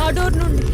ఆ డోర్ నుండి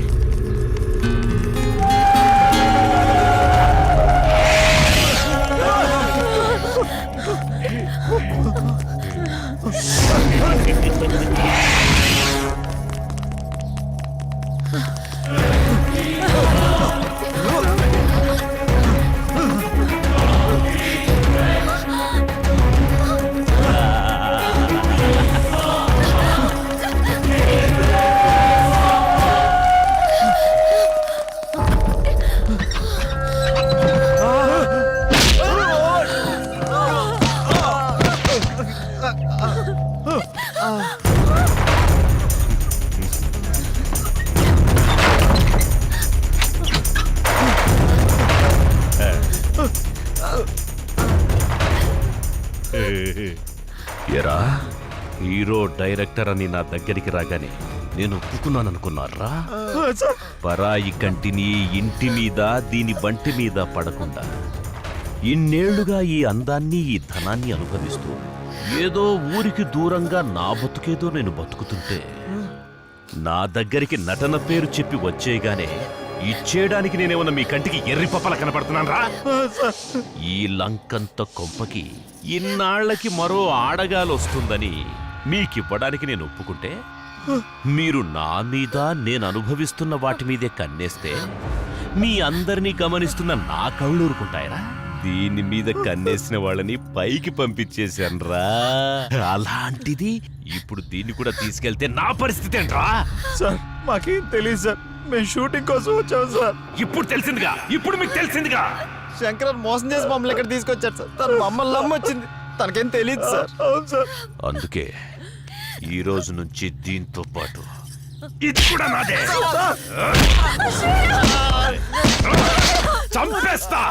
ఎరా హీరో డైరెక్టర్ అని నా దగ్గరికి రాగానే నేను ఒప్పుకున్నాననుకున్నారా? పరాయి కంటిని ఇంటి మీద దీని బంటి మీద పడకుండా ఇన్నేళ్లుగా ఈ అందాన్ని ఈ ధనాన్ని అనుభవిస్తూ ఏదో ఊరికి దూరంగా నా బతుకేదో నేను బతుకుతుంటే నా దగ్గరికి నటన పేరు చెప్పి వచ్చేయగానే ఇచ్చేయడానికి నేనేమన్నా మీ కంటికి ఎర్రి పప్పల కనపడుతున్నానరా? ఈ లంకంత కొంపకి ఇన్నాళ్లకి మరో ఆడగాలొస్తుందని మీకివ్వడానికి నేను ఒప్పుకుంటే మీరు నా మీద నేను అనుభవిస్తున్న వాటి మీదే కన్నేస్తే మీ అందరినీ గమనిస్తున్న నా కళ్ళూరుకుంటాయరా? దీని మీద కన్నేసిన వాళ్ళని పైకి పంపించేశాన్రా. అలాంటిది ఇప్పుడు దీన్ని కూడా తీసుకెళ్తే నా పరిస్థితి ఏంట్రా? సార్ మాకేం తెలియదు సార్, మేము షూటింగ్ కోసం వచ్చాము సార్. ఇప్పుడు తెలిసిందిగా, ఇప్పుడు మీకు తెలిసిందిగా. శంకర్ మోసం చేసి మమ్మల్ని ఇక్కడ తీసుకొచ్చారు సార్. తను మమ్మల్ని నమ్మొచ్చింది, తనకేం తెలియదు సార్. అవును సార్. అందుకే ఈ రోజు నుంచి దీంతో పాటు ఇది కూడా నాదే. చంపేస్తా.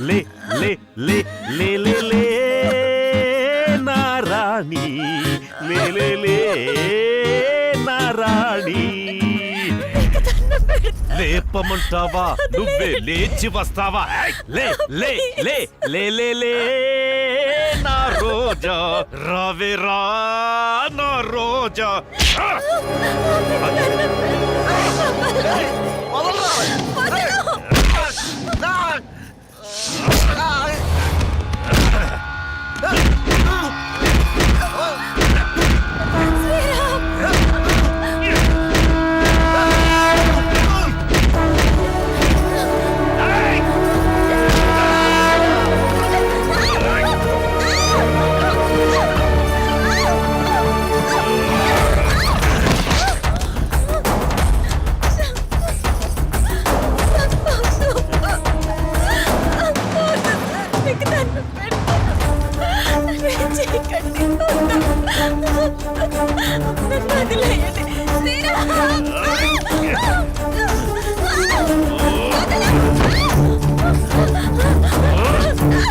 లే లే లే లే లే లే నారాణి, లే లే లే నారాణి. లేపమంటావా? నువ్వే లేచి వస్తావా? లే లే లే లే లే లే నా రోజా, రావే రా నా రోజా.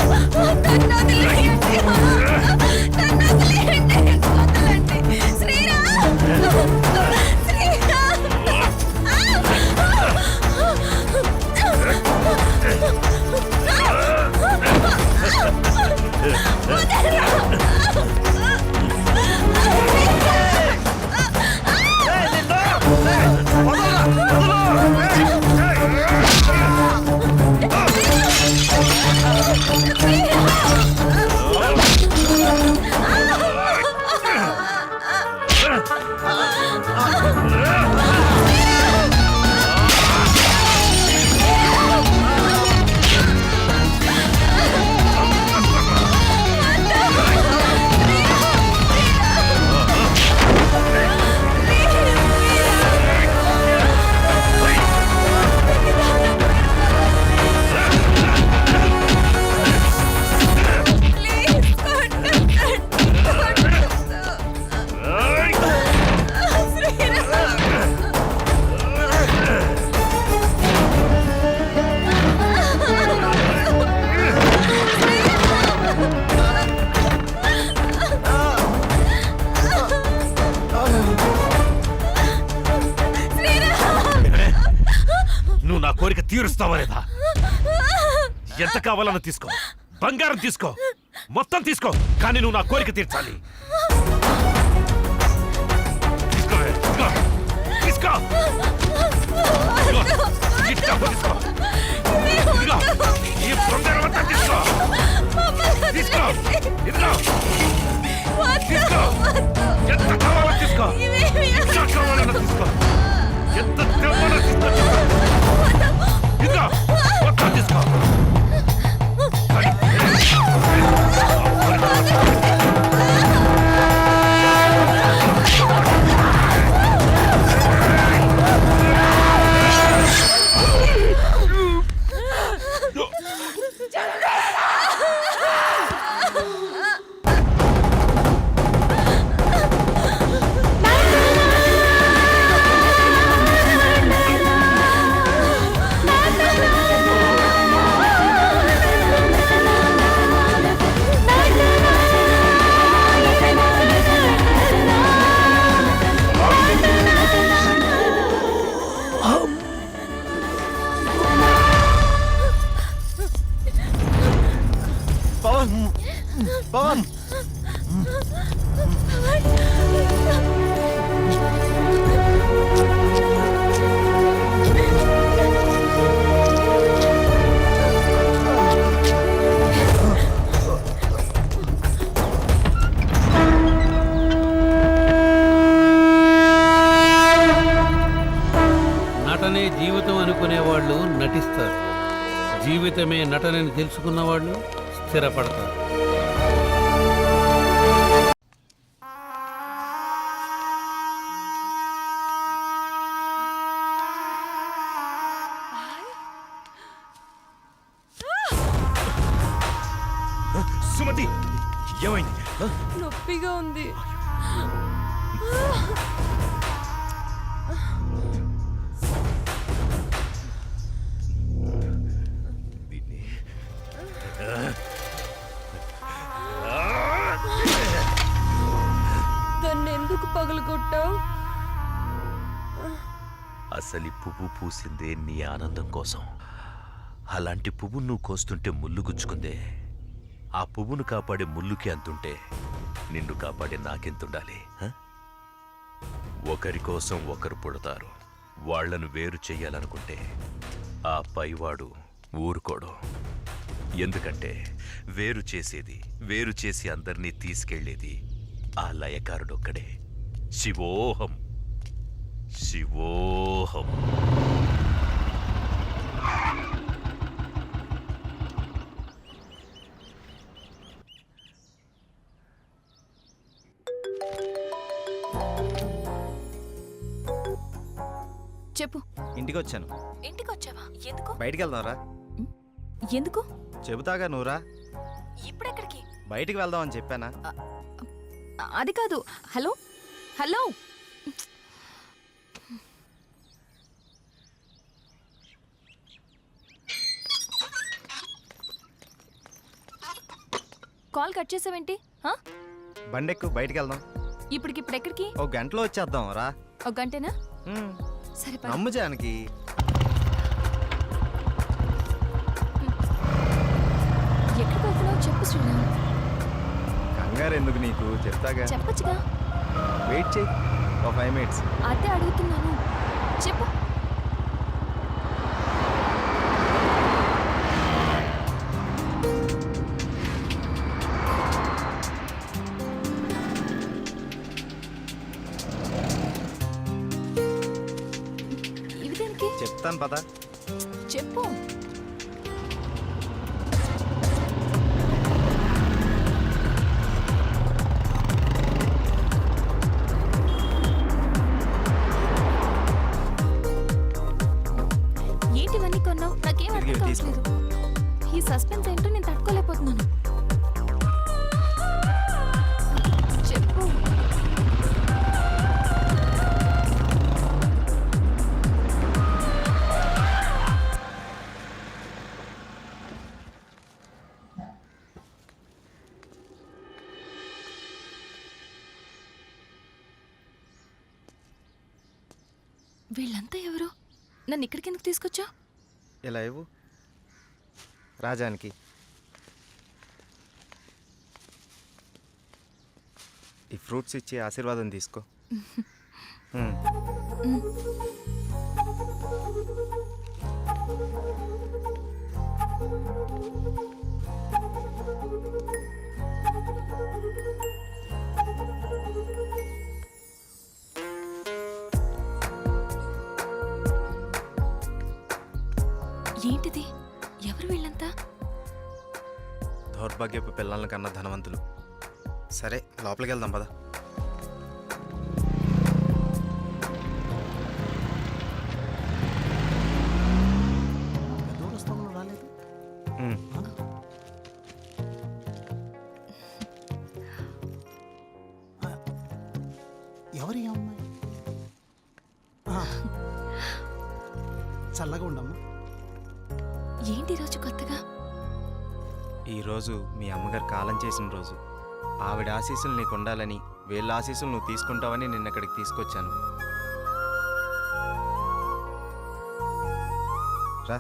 శ్రీరామ్ ఎంత కావాలన్నా తీసుకో, బంగారం తీసుకో, మొత్తం తీసుకో, కానీ నువ్వు నా కోరిక తీర్చాలి. తీసుకో, తీసుకో, తీసుకో. ఇదిగో, ఈ డబ్బు తీసుకో. ఇదిగో, ఈ బంగారం అంతా తీసుకో. తీసుకో, ఇదిగో, తీసుకో. ఎంత కావాలో తీసుకో, ఎంత కావాలన్నా తీసుకో, ఎంత కావాలో తీసుకో. ఇదిగో, మొత్తం తీసుకో. పవన్ పవన్ నటనే జీవితం అనుకునే వాళ్ళు నటిస్తారు, జీవితమే నటనని తెలుసుకున్న వాళ్ళు స్థిరపడతారు. సుమతి, ఏమైంది? నొప్పిగా ఉంది. దాన్ని ఎందుకు పగలగొట్టావు? అసలు పువ్వు పూసిందే నీ ఆనందం కోసం. అలాంటి పువ్వు నువ్వు కోస్తుంటే ముళ్ళు గుచ్చుకుందే. ఆ పువ్వును కాపాడే ముళ్ళుకి అంతుంటే నిన్ను కాపాడే నాకెంతుండాలి? ఒకరి కోసం ఒకరు పుడతారు. వాళ్లను వేరు చెయ్యాలనుకుంటే ఆ పైవాడు ఊరుకోడు. ఎందుకంటే వేరు చేసి అందరినీ తీసుకెళ్లేది ఆ లయకారుడొక్కడే. శివోహం శివోహం. చెప్పు. ఇంటికి వచ్చాను. ఇంటికి వచ్చావా? ఎందుకు? బయటికి వెళ్దాంరా. ఎందుకు? చెబుతాగా నువ్వురా. ఇప్పుడెక్కడికి? బయటికి వెళ్దామని చెప్పానా? అది కాదు. హలో హలో, కాల్ కట్ చేసావేంటి? బండెక్కు, బయటికి వెళ్దాం. ఇప్పుడెక్కడికి? ఒక గంటలో వచ్చేద్దాం రా. ఒక గంటేనా? సరే పద. నమ్ము జానకి. ఎక్కడికి వెళ్తున్నావు చెప్పు శ్రీరామ్. కంగారు ఎందుకు నీకు, చెప్తాగా. చెప్పచ్చుగా. వెయిట్ చేయి, ఒక 5 minutes. అదే అడుగుతున్నాను, చెప్పు. ఇవి దేనికి? చెప్తాను పద. చెప్పు. ఏంటివన్నీ కొన్నావు? నాకేం అర్థం కావట్లేదు. ఈ సస్పెన్స్ ఏంటో నేను తట్టుకోలేకపోతున్నాను. చెప్పు. వీళ్ళంతా ఎవరు? నన్ను ఇక్కడికి ఎందుకు తీసుకొచ్చా? ఇలా ఇవ్వు. రాజానికి. ఈ ఫ్రూట్స్ ఇచ్చి ఆశీర్వాదం తీసుకో. ఏంటిది? ఎవరు వీళ్ళంతా? దౌర్భాగ్యపు పిల్లల కన్నా ధనవంతులు. సరే లోపలికి వెళ్దాం పద. దూరస్థంలో రాలేదు. ఎవరి అమ్మాయి? చల్లగా ఉండమ్మా. ఏంటి రోజు కొత్తగా? ఈరోజు మీ అమ్మగారు కాలం చేసిన రోజు. ఆవిడ ఆశీస్సులు నీకు ఉండాలని, వీళ్ళ ఆశీస్సులు నువ్వు తీసుకుంటావని నిన్న ఇక్కడికి తీసుకొచ్చాను. రా.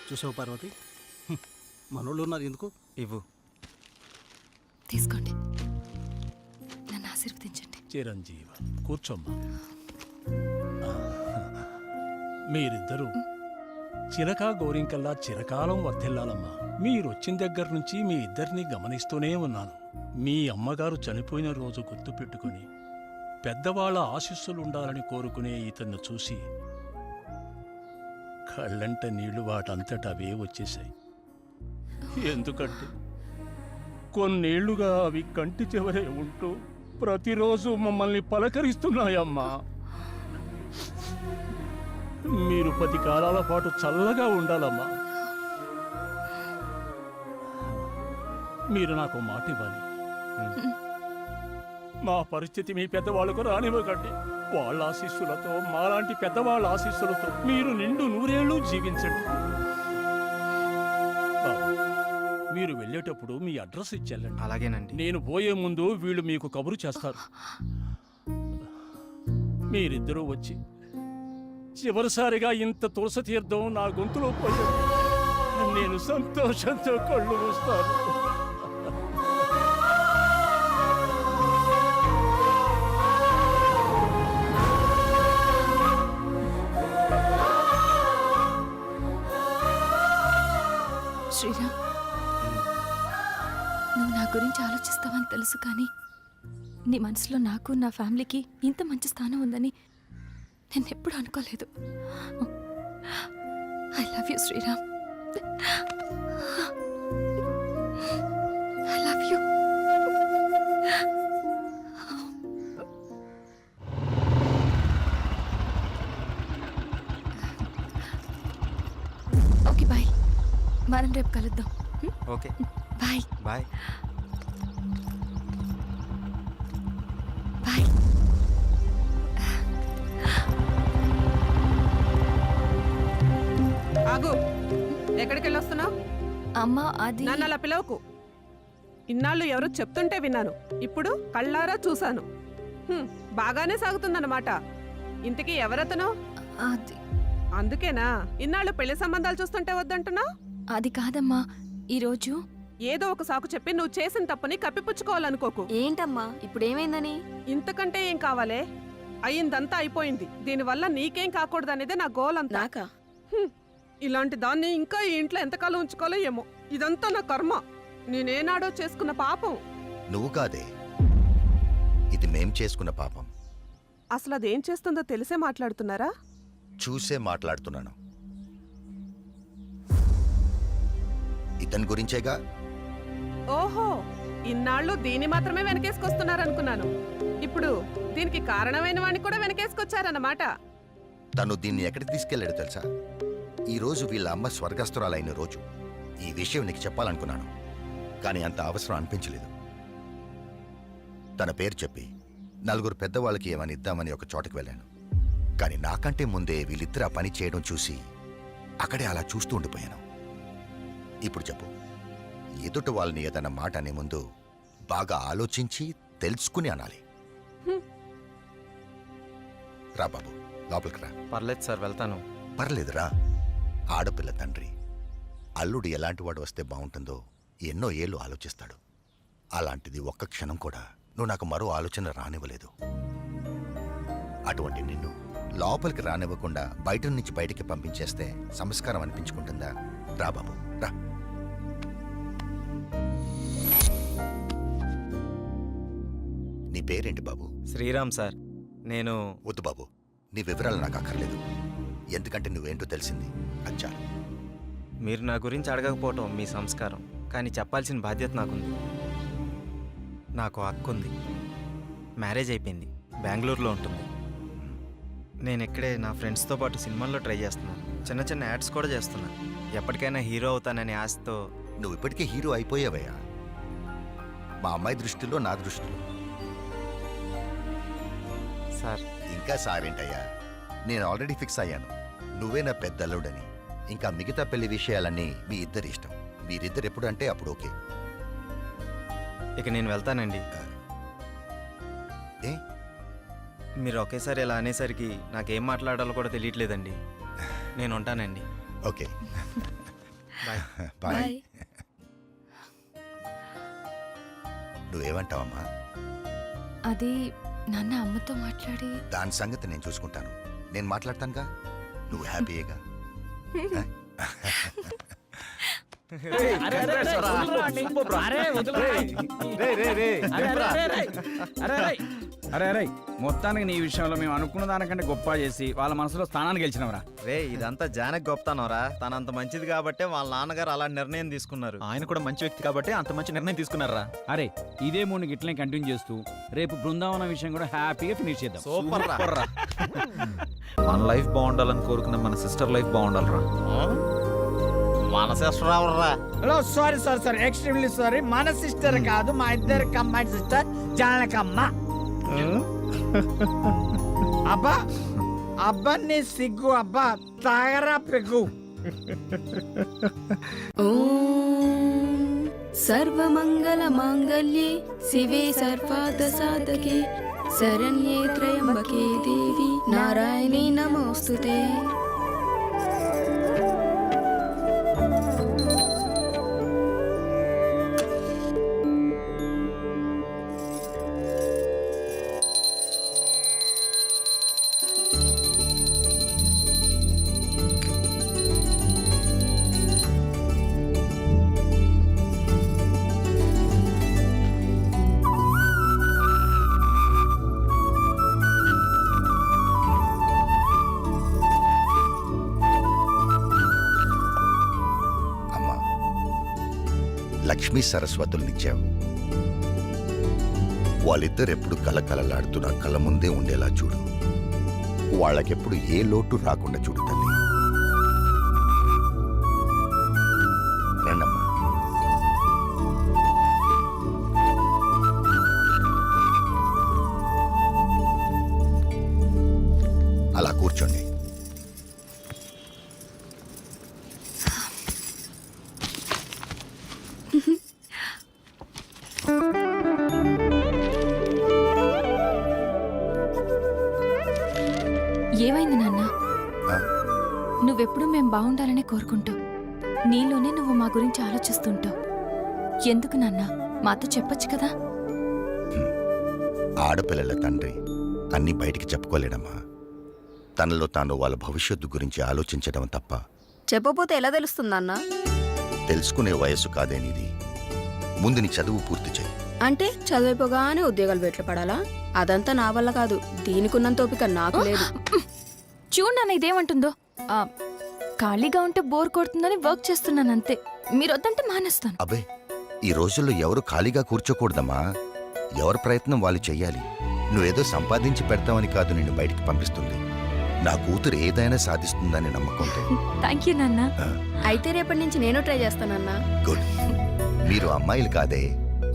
చూసావు పార్వతి, మనోళ్ళు ఉన్నారు ఎందుకు? ఇవ్వు. తీసుకోండి, నన్ను ఆశీర్వదించండి. చిరంజీవ కూర్చోమ్మా. మీరిద్దరూ చిలకా గోరింకల్లా చిరకాలం వర్ధిల్లాలమ్మా. మీరొచ్చిన దగ్గర నుంచి మీ ఇద్దరిని గమనిస్తూనే ఉన్నాను. మీ అమ్మగారు చనిపోయిన రోజు గుర్తు పెట్టుకుని పెద్దవాళ్ల ఆశీస్సులుండాలని కోరుకునే ఇతన్ని చూసి కళ్ళంట నీళ్లు వాటంతట అవే వచ్చేశాయి. ఎందుకంటే కొన్నేళ్లుగా అవి కంటి చివరే ఉంటూ ప్రతిరోజు మమ్మల్ని పలకరిస్తున్నాయమ్మా. మీరు 10 కాలాల పాటు చల్లగా ఉండాలమ్మా. మీరు నాకు మాట ఇవ్వాలి. మా పరిస్థితి మీ పెద్దవాళ్ళకు రానివ్వకండి. వాళ్ళ ఆశీస్సులతో, మాలాంటి పెద్దవాళ్ళ ఆశీస్సులతో మీరు నిండు 100 ఏళ్ళు జీవించండి. బాబు, మీరు వెళ్ళేటప్పుడు మీ అడ్రస్ ఇచ్చెళ్ళండి. అలాగేనండి. నేను పోయే ముందు వీళ్ళు మీకు కబురు చేస్తారు. మీరిద్దరూ వచ్చి చివరిసారిగా ఇంత తులసి తీర్థం నా గొంతులో పోయాడు. నేను సంతోషంతో కళ్ళు మూస్తాను. శ్రీరామ్, నువ్వు నా గురించి ఆలోచిస్తావని తెలుసు, కానీ నీ మనసులో నాకు, నా ఫ్యామిలీకి ఇంత మంచి స్థానం ఉందని నేను ఎప్పుడు అనుకోలేదు. I love you Sriram. I love you. Okay bye, మనం రేపు కలుద్దాం. Okay bye. బాయ్. బాయ్. ఆగు, ఎక్కడికి వెళ్ళొస్తున్నావు? అమ్మా, అది నన్ను అలా పిలవకు. ఇన్నాళ్ళు ఎవరో చెప్తుంటే విన్నాను, ఇప్పుడు కళ్ళారా చూశాను. బాగానే సాగుతుందన్నమాట. ఇంతకీ ఎవరతను? అది అందుకేనా ఇన్నాళ్ళు పెళ్లి సంబంధాలు చూస్తుంటే వద్దంటున్నావు? అది కాదమ్మా, ఈరోజు ఏదో ఒక సాకు చెప్పి నువ్వు చేసిన తప్పుని కప్పిపుచ్చుకోవాలనుకోకు. ఏంటమ్మా ఇప్పుడు ఏమైందని? ఇంతకంటే ఏం కావాలే? అయ్యిందంతా అయిపోయింది. దీనివల్ల నీకేం కాకూడదనేదే నా గోల్ అంతా. నాకా? ఇలాంటి దాన్ని ఇంకా ఈ ఇంట్లో ఎంతకాలం ఉంచుకోలే ఏమో. ఇదంతా నా కర్మ. నేనేనాడో చేసుకున్న పాపం. నువ్వు కాదే, ఇది మేం చేసుకున్న పాపం. అసలు అదేం చేస్తుందో తెలిసే మాట్లాడుతున్నారా? చూసే మాట్లాడుతున్నాను. ఇతని గురించేగా. ఓహో, ఇన్నాళ్ళు దీన్ని మాత్రమే వెనకేసుకొస్తున్నారనుకున్నాను. ఇప్పుడు దీనికి కారణమైన వాడిని కూడా వెనకేసుకొచ్చారన్నమాట. తను దీన్ని ఎక్కడికి తీసుకెళ్లాడు తెలుసా? ఈ రోజు వీళ్ళ అమ్మ స్వర్గస్థురాలైన రోజు. ఈ విషయం నీకు చెప్పాలనుకున్నాను, కానీ అంత అవసరం అనిపించలేదు. తన పేరు చెప్పి 4 పెద్దవాళ్ళకి ఏమని ఇద్దామని ఒక చోటకి వెళ్ళాను. కానీ నాకంటే ముందే వీళ్ళిద్దరు ఆ పని చేయడం చూసి అక్కడే అలా చూస్తూ ఉండిపోయాను. ఇప్పుడు చెప్పు, ఎదుట వాళ్ళని ఏదన్న మాట అనే ముందు బాగా ఆలోచించి తెలుసుకుని అనాలి. రా బాబు. లోపలికి రా. పర్లేదు సార్, వెళ్తాను. పర్లేదురా. ఆడపిల్ల తండ్రి అల్లుడు ఎలాంటి వాడు వస్తే బాగుంటుందో ఎన్నో ఏళ్ళు ఆలోచిస్తాడు. అలాంటిది ఒక్క క్షణం కూడా నువ్వు నాకు మరో ఆలోచన రానివ్వలేదు. అటువంటి నిన్ను లోపలికి రానివ్వకుండా బయట నుంచి బయటికి పంపించేస్తే సంస్కారం అనిపించుకుంటుందా? రా బాబు రా. నీ పేరేంటి బాబు? శ్రీరామ్ సార్. నేను వద్దు బాబు, నీ వివరాలు నాకు అక్కర్లేదు. ఎందుకంటే నువ్వేంటో తెలిసింది అచ్చా. మీరు నా గురించి అడగకపోవటం మీ సంస్కారం, కానీ చెప్పాల్సిన బాధ్యత నాకుంది. నాకు అక్క ఉంది, మ్యారేజ్ అయిపోయింది, బెంగళూరులో ఉంటుంది. నేను ఇక్కడే నా ఫ్రెండ్స్తో పాటు సినిమాల్లో ట్రై చేస్తున్నాను. చిన్న చిన్న యాడ్స్ కూడా చేస్తున్నాను. ఎప్పటికైనా హీరో అవుతాననే ఆశతో. నువ్వు ఇప్పటికే హీరో అయిపోయావయ్యా. మా అమ్మాయి దృష్టిలో, నా దృష్టిలో. సార్ ఇంకా సారేంటయ్యా, నేను ఆల్రెడీ ఫిక్స్ అయ్యాను. నువ్వే నా పెద్ద అల్లుడని. ఇంకా మిగతా పెళ్లి విషయాలన్నీ మీ ఇద్దరి ఇష్టం. మీరిద్దరు ఎప్పుడు అంటే అప్పుడు ఓకే. ఇక నేను వెళ్తానండి. ఏ మీరు ఒకేసారి ఇలా అనేసరికి నాకేం మాట్లాడాలో కూడా తెలియట్లేదండి. నేను ఉంటానండి. Okay bye. బాయ్. బాయ్. నువ్వేమంటావమ్మా? అది నాన్న అమ్మతో మాట్లాడి దాని సంగతి నేను చూసుకుంటాను. నేను మాట్లాడతానుగా. నువ్వు హ్యాపీయేగా? అరే మొత్తానికి నీ విషయంలో మేము అనుకున్న దానికంటే గొప్ప చేసి వాళ్ళ మనసులో స్థానాన్ని గెలిచినవరా. రే, ఇదంతా జానకి గొప్పతనరా. తనంత మంచిది కాబట్టే వాళ్ళ నాన్నగారు అలాంటి నిర్ణయం తీసుకున్నారు. ఆయన కూడా మంచి వ్యక్తి కాబట్టి అంత మంచి నిర్ణయం తీసుకున్నారా? అరే ఇదే మూడు గిట్లనే కంటిన్యూ చేస్తూ రేపు బృందావనం విషయం కూడా హ్యాపీగా ఫినిష్ చేద్దాం. సూపర్ రా. మన లైఫ్ బాగుండాలని కోరుకున్న మన సిస్టర్ లైఫ్ బాగుండాలరా. మన సిస్టర్ ఎవర్రా? Hello sorry extremely sorry. మన సిస్టర్ కాదు, మా ఇద్దరు కంబైన్ సిస్టర్ జానకమ్మ. అబ్బా అబ్బా నీ సిగ్గు, అబ్బా తాగరా పెగ్గు. సర్వమంగళ మాంగళ్యే శివే సర్వార్థ సాధకే శరణ్యే త్రయంబకే దేవి నారాయణీ నమోస్తుతే. అమ్మా, లక్ష్మీ సరస్వతులనిచ్చావు. వాళ్ళిద్దరు ఎప్పుడు కలకలలాడుతూ నా కళ్ళ ముందే ఉండేలా చూడు. వాళ్ళకెప్పుడు ఏ లోటు రాకుండా చూడు తల్లి. రండమ్మా. అలా కూర్చోండి. ఏమైంది నాన్న? ఆ? నువ్వెప్పుడు మేం బాగుండాలనే కోరుకుంటావు. నీలోనే నువ్వు మా గురించి ఆలోచిస్తుంటావు. ఎందుకు నాన్న? మాతో చెప్పొచ్చు కదా. ఆడపిల్లల తండ్రి అన్నీ బయటికి చెప్పుకోలేడమ్మా. తనలో తాను వాళ్ళ భవిష్యత్తు గురించి ఆలోచించడం తప్ప. చెప్పపోతే ఎలా తెలుస్తుందన్నా? తెలుసుకునే వయస్సు కాదేనిది. ముందు నీ చదువు పూర్తి చేయి. అంటే చదివిపోగానే ఉద్యోగాలు వెట్ల పడాలా? అదంతా నా వల్ల కాదు. దీనికున్నంత ఓపిక నాకు లేదు. చూడు నాన్న ఇదేమంటుందో. ఖాళీగా ఉంటే బోర్ కొడుతుందని వర్క్ చేస్తున్నాను అంతే. మీరు వద్దంటే మానేస్తాను. అబ్బే, ఈ రోజుల్లో ఎవరు ఖాళీగా కూర్చోకూడదమ్మా. ఎవరి ప్రయత్నం వాళ్ళు చెయ్యాలి. నువ్వేదో సంపాదించి పెడతావని కాదు నిన్ను బయటికి పంపిస్తుంది. నా కూతురు ఏదైనా సాధిస్తుందని నమ్మకంతో. థ్యాంక్ యూ నాన్న. అయితే రేపటి నుంచి నేను ట్రై చేస్తానన్నా. గుడ్. మీరు అమ్మాయిలు కాదే,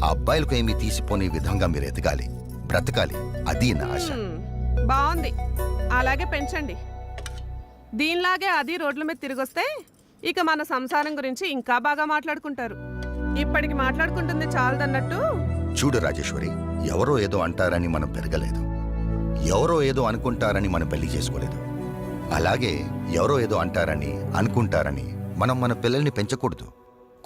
ఆ అబ్బాయిలకు ఏమీ తీసిపోని విధంగా మీరు ఎదగాలి, బ్రతకాలి. అది నా ఆశ. బాగుంది, అలాగే పెంచండి. దీనిలాగే అది రోడ్ల మీద తిరిగొస్తే ఇక మన సంసారం గురించి ఇంకా బాగా మాట్లాడుకుంటారు. ఇప్పటికి మాట్లాడుకుంటుంది చాలదన్నట్టు. చూడు రాజేశ్వరి, ఎవరో ఏదో అంటారని మనం పెరగలేదు. ఎవరో ఏదో అనుకుంటారని మనం పెళ్లి చేసుకోలేదు. అలాగే ఎవరో ఏదో అంటారని అనుకుంటారని మనం మన పిల్లల్ని పెంచకూడదు.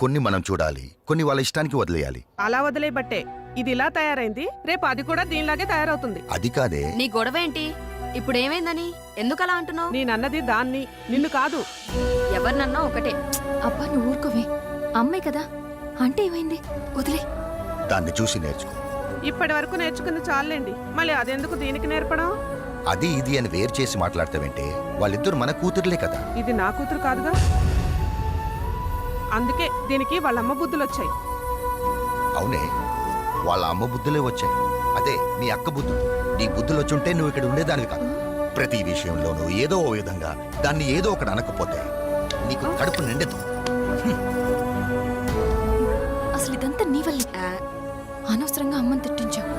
కొన్ని మనం చూడాలి, కొన్ని వాళ్ళ ఇష్టానికి వదిలేయాలి. అలా వదిలేబట్టే ఇది ఇలా తయారైంది. రేపు అది కూడా దీనిలాగే తయారవుతుంది. అది కాదే. నీ గొడవ ఏంటి? ఇప్పుడు ఏమైందని ఎందుకు అలా అంటున్నావు? నేనన్నది దాన్ని, నిన్ను కాదు. ఎవరినన్నా ఒకటే. అబ్బా నువ్వు ఊరుకోవే, అమ్మాయి కదా, అంటే ఏమైంది, వదిలే. దాన్ని చూసి నేర్చుకో. ఇప్పటి వరకు నేర్చుకుంది చాలండి, మళ్ళీ అదెందుకు దీనికి నేర్పడం? అది ఇది అని వేరు చేసి మాట్లాడతావంటే వాళ్ళిద్దరు మన కూతుర్లే కదా. ఇది నా కూతురు కాదుగా, అందుకే దీనికి వాళ్ళమ్మ బుద్ధులు వచ్చాయి. అవునే, వాళ్ళ అమ్మ బుద్ధులే వచ్చాయి. అదే నీ అక్క బుద్ధులు. నీ బుద్ధులు వచ్చుంటే నువ్వు ఇక్కడ ఉండేదానివి కాదు. ప్రతి విషయంలోనూ ఏదో ఓ విధంగా దాన్ని ఏదో ఒకటి అనకపోతే నీకు కడుపు నిండదు. అసలు ఇదంతా నీ వల్లే. అనవసరంగా అమ్మని తిట్టించావు.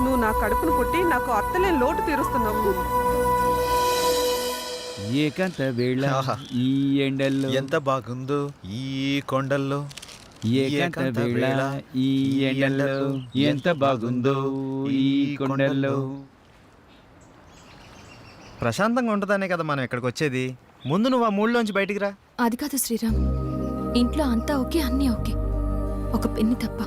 నువ్వు నా కడుపును పుట్టి నాకు అత్తలే లోటు తీరుస్తున్నావు. ఏకాంత వేళ ఈ ఎండల్లో ఎంత బాగుందో ఈ కొండల్లో. ఏకాంత వేళ ఈ ఎండల్లో ఎంత బాగుందో ఈ కొండల్లో. ప్రశాంతంగా ఉంటుందనే కదా మనం ఇక్కడికి వచ్చేది. ముందు నువ్వు ఆ మూడులోంచి బయటికి రా. అది కాదు శ్రీరామ్, ఇంట్లో అంతా ఓకే, అన్నీ ఓకే, ఒక పెన్ని తప్ప.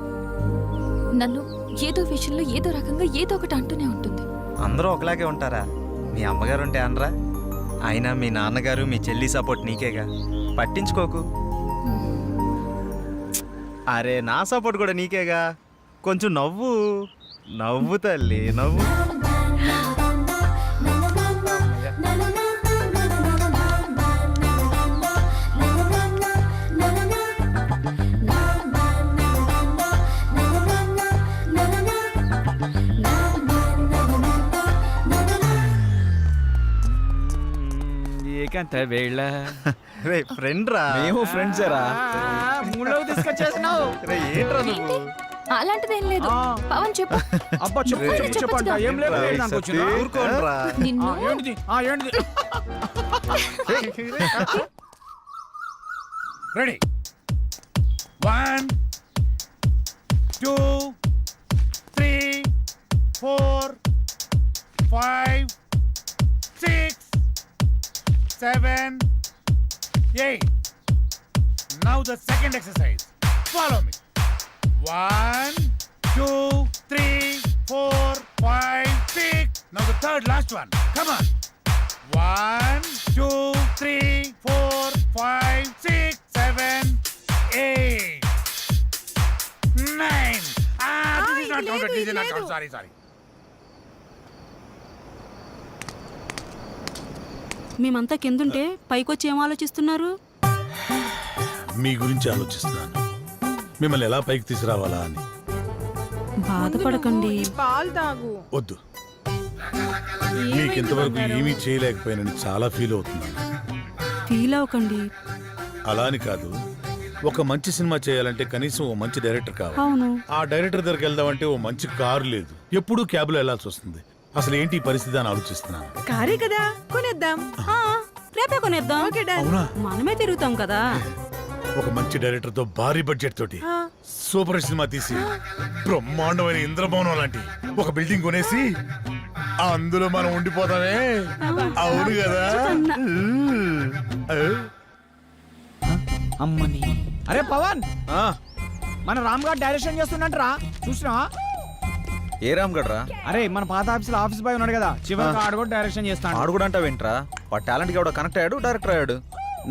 నన్ను ఏదో విషయంలో ఏదో రకంగా ఏదో ఒకటి అంటూనే ఉంటుంది. అందరూ ఒకలాగే ఉంటారా? మీ అమ్మగారు ఉంటే అనరా? అయినా మీ నాన్నగారు మీ చెల్లి సపోర్ట్ నీకేగా, పట్టించుకోకు. అరే నా సపోర్ట్ కూడా నీకేగా. కొంచెం నవ్వు నవ్వు తల్లి నవ్వు. ఏకాంత వేళ రే ఫ్రెండ్ రా. మేము ఫ్రెండ్స్ రా. మూడవ తీసుకొచ్చేసినావు. రే ఏంట్రా నువ్వు? అలాంటిదేం లేదు. పవన్ చెప్పు. అబ్బా చెప్పు చెప్పు చెప్పు అంట. ఏం లేదు రేయ్, దానికి సతీ, వచ్చినా. ఊరుకోండ్రా. నిన్ను ఏంటిది ఏంటిది. Ready 1 2 3 4 5 6 7 8. Now the second exercise. Follow me. 1 2 3 4 5 6. Now the third last one. Come on. 1 2 3 4 5 6 7 8 9. This is not counted. This is not counted. Sorry. మేమంతా కిందుంటే పైకొచ్చి ఏం ఆలోచిస్తున్నారు? మీ గురించి ఆలోచిస్తున్నాను, మిమ్మల్ని ఎలా పైకి తీసుకురావాలా అని. బాధపడకండి. పాలు తాగు. వద్దు, మీకు ఇంతవరకు ఏమీ చేయలేకపోయానని చాలా ఫీల్ అవుతున్నాను. ఫీల్ అవ్వకండి. అలా అని కాదు, ఒక మంచి సినిమా చేయాలంటే కనీసం ఓ మంచి డైరెక్టర్ కావాలి. అవును. ఆ డైరెక్టర్ దగ్గరికి వెళ్దామంటే ఓ మంచి కారు లేదు, ఎప్పుడూ క్యాబ్లో వెళ్లాల్సి వస్తుంది. అసలు ఏంటి ఈ పరిస్థితి అని ఆలోచిస్తున్నాను. కారే కదా, కొనేద్దాం. రేపే కొనేద్దాం. అవునా? మనమే తిరుగుతాం కదా. ఒక మంచి డైరెక్టర్ తో భారీ బడ్జెట్ తోటి సూపర్ హిట్ సినిమా తీసి బ్రహ్మాండమైన ఇంద్రభవనం లాంటి ఒక బిల్డింగ్ కొనేసి అందులో మనం ఉండిపోతామే. అవును కదా? అమ్మని. అరే పవన్, మన రామ్ గారు డైరెక్షన్ చేస్తున్నట్రా, చూసినా? ఏ రామ్ గడ్రా? అరే మన పాత ఆఫీస్ లో ఆఫీస్ బాయ్ ఉన్నాడు కదా, చివరికి ఆడు కూడా డైరెక్షన్ చేస్తాడు. ఆడు కూడా అంటావు ఏంట్రా? వాడు టాలెంట్ కి ఎవడో కనెక్ట్ అయ్యాడు, డైరెక్టర్ అయ్యాడు.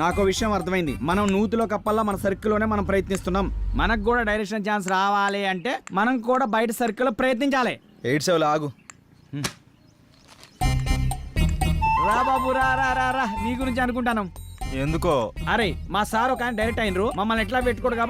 నాకు విషయం అర్థమైంది. మనం నూతిలో కప్పల్లా మన సర్కిల్లోనే మనం ప్రయత్నిస్తున్నాం. మనకు కూడా డైరెక్షన్ ఛాన్స్ రావాలి అంటే మనం కూడా బయట సర్కిల్లో ప్రయత్నించాలి. 8-7 ఆగు. రా బాబు రా రా రా రా, నీ గురించి అనుకుంటాను. ఎందుకో? అరే మా సార్ ఒక ఆయన డైరెక్ట్ అయినరు, మమ్మల్ని ఎట్లా పెట్టుకోడు కాబట్టి